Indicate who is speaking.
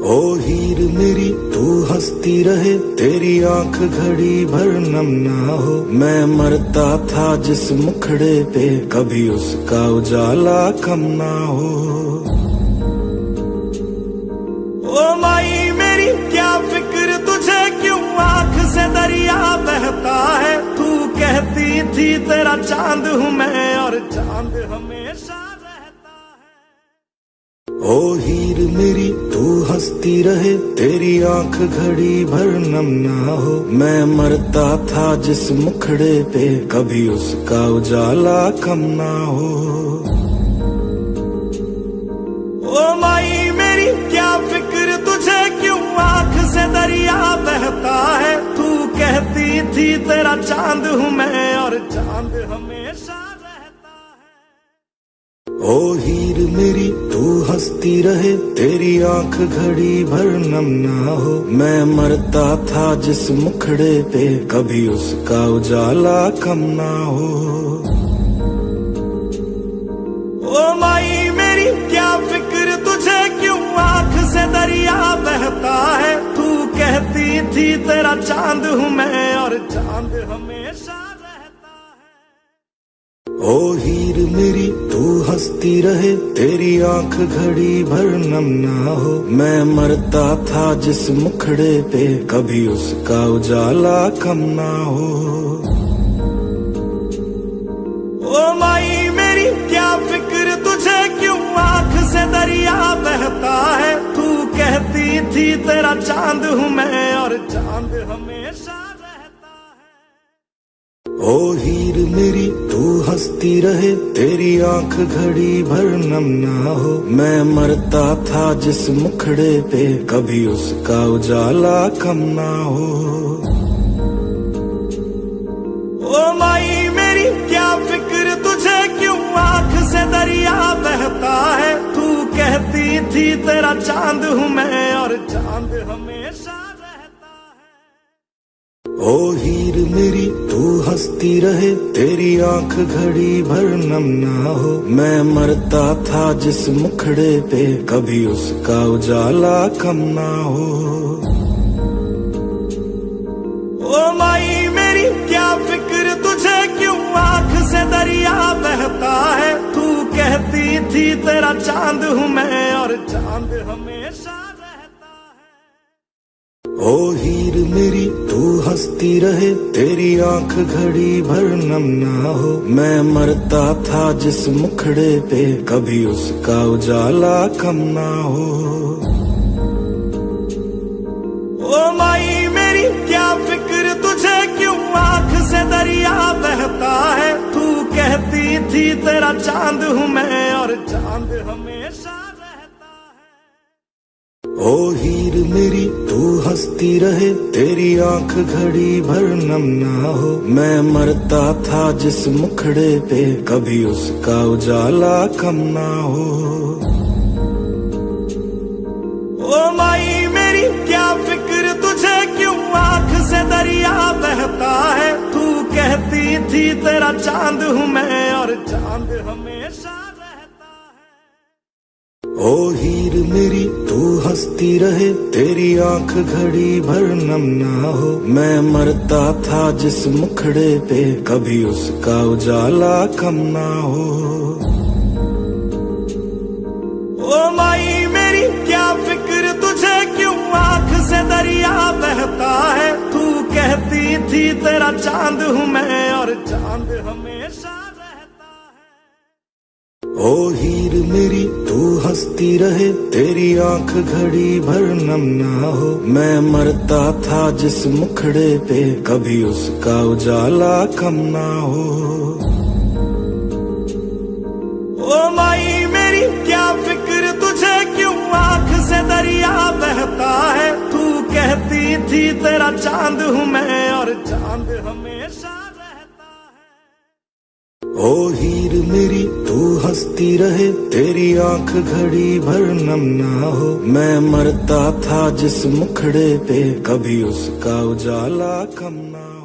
Speaker 1: ओ हीर मेरी तू हंसती रहे, तेरी आंख घड़ी भर नम ना हो। मैं मरता था जिस मुखड़े पे, कभी उसका उजाला कम ना हो। ओ माई मेरी क्या फिक्र तुझे, क्यों आंख से दरिया बहता है। तू कहती थी तेरा चांद हूँ मैं, और चांद हमेशा रहता है। ओ हीर मेरी तू हंसती रहे, तेरी आंख घड़ी भर नम ना हो। मैं मरता था जिस मुखड़े पे, कभी उसका उजाला कम ना हो। ओ माई मेरी क्या फिक्र तुझे, क्यों आंख से दरिया बहता है। तू कहती थी तेरा चांद हूँ मैं, और चांद हमेशा रहता है। ओ हीर मेरी तू हंसती रहे, तेरी आंख घड़ी भर नम ना हो। मैं मरता था जिस मुखड़े पे, कभी उसका उजाला कम ना हो। ओ माई मेरी क्या फिक्र तुझे, क्यों आंख से दरिया बहता है। तू कहती थी तेरा चांद हूँ मैं, और चांद हमेशा रहता है। ओ हीर मेरी तू हंसती रहे, तेरी आंख घड़ी भर नम ना हो। मैं मरता था जिस मुखड़े पे, कभी उसका उजाला कम ना हो। ओ माई मेरी क्या फिक्र तुझे, क्यों आंख से दरिया बहता है। तू कहती थी तेरा चांद हूँ मैं, और चांद हमेशा रहता है। ओ हीर मेरी तू हंसती रहे, तेरी आंख घड़ी भर नम ना हो। मैं मरता था जिस मुखड़े पे, कभी उसका उजाला कम ना हो। ओ माई मेरी क्या फिक्र तुझे, क्यों आंख से दरिया बहता है। तू कहती थी तेरा चांद हूँ मैं, और चांद हमेशा रहता है। ओ हीर मेरी तू हंसती रहे, तेरी आंख घड़ी भर नम ना हो। मैं मरता था जिस मुखड़े पे, कभी उसका उजाला कम ना हो। ओ माई मेरी क्या फिक्र तुझे, क्यों आंख से दरिया बहता है। तू कहती थी तेरा चांद हूँ मैं, और चांद हमेशा रहता है। ओ हीर मेरी तू हंसती रहे, तेरी आंख घड़ी भर नम ना हो। मैं मरता था जिस मुखड़े पे, कभी उसका उजाला कम ना हो। ओ माई मेरी क्या फिक्र तुझे, क्यों आंख से दरिया बहता है। तू कहती थी तेरा चांद हूँ मैं, और चांद हमेशा रहता है। ओ हीर मेरी तू हंसती रहे, तेरी आंख घड़ी भर नम ना हो। मैं मरता था जिस मुखड़े पे, कभी उसका उजाला कम ना हो। ओ माई मेरी क्या फिक्र तुझे, क्यों आंख से दरिया बहता है। तू कहती थी तेरा चांद हूँ मैं, और चांद हमेशा रहता है। ओ हीर मेरी तू हंसती रहे, तेरी आंख घड़ी भर नम ना हो। मैं मरता था जिस मुखड़े पे, कभी उसका उजाला कम ना हो। ओ माई मेरी क्या फिक्र तुझे, क्यों आंख से दरिया बहता है। तू कहती थी तेरा चांद हूँ मैं, और चांद हमेशा रहता है। ओ हीर मेरी तू हंसती रहे, तेरी आंख घड़ी भर नम ना हो। मैं मरता था जिस मुखड़े पे, कभी उसका उजाला कम ना हो। ओ माई मेरी क्या फिक्र तुझे, क्यों आंख से दरिया बहता है। तू कहती थी तेरा चांद हूँ मैं, और चांद हमेशा रहता है। ओ हीर मेरी तू हंसती रहे, तेरी आंख घड़ी भर नम ना हो। मैं मरता था जिस मुखड़े पे, कभी उसका उजाला कम ना हो।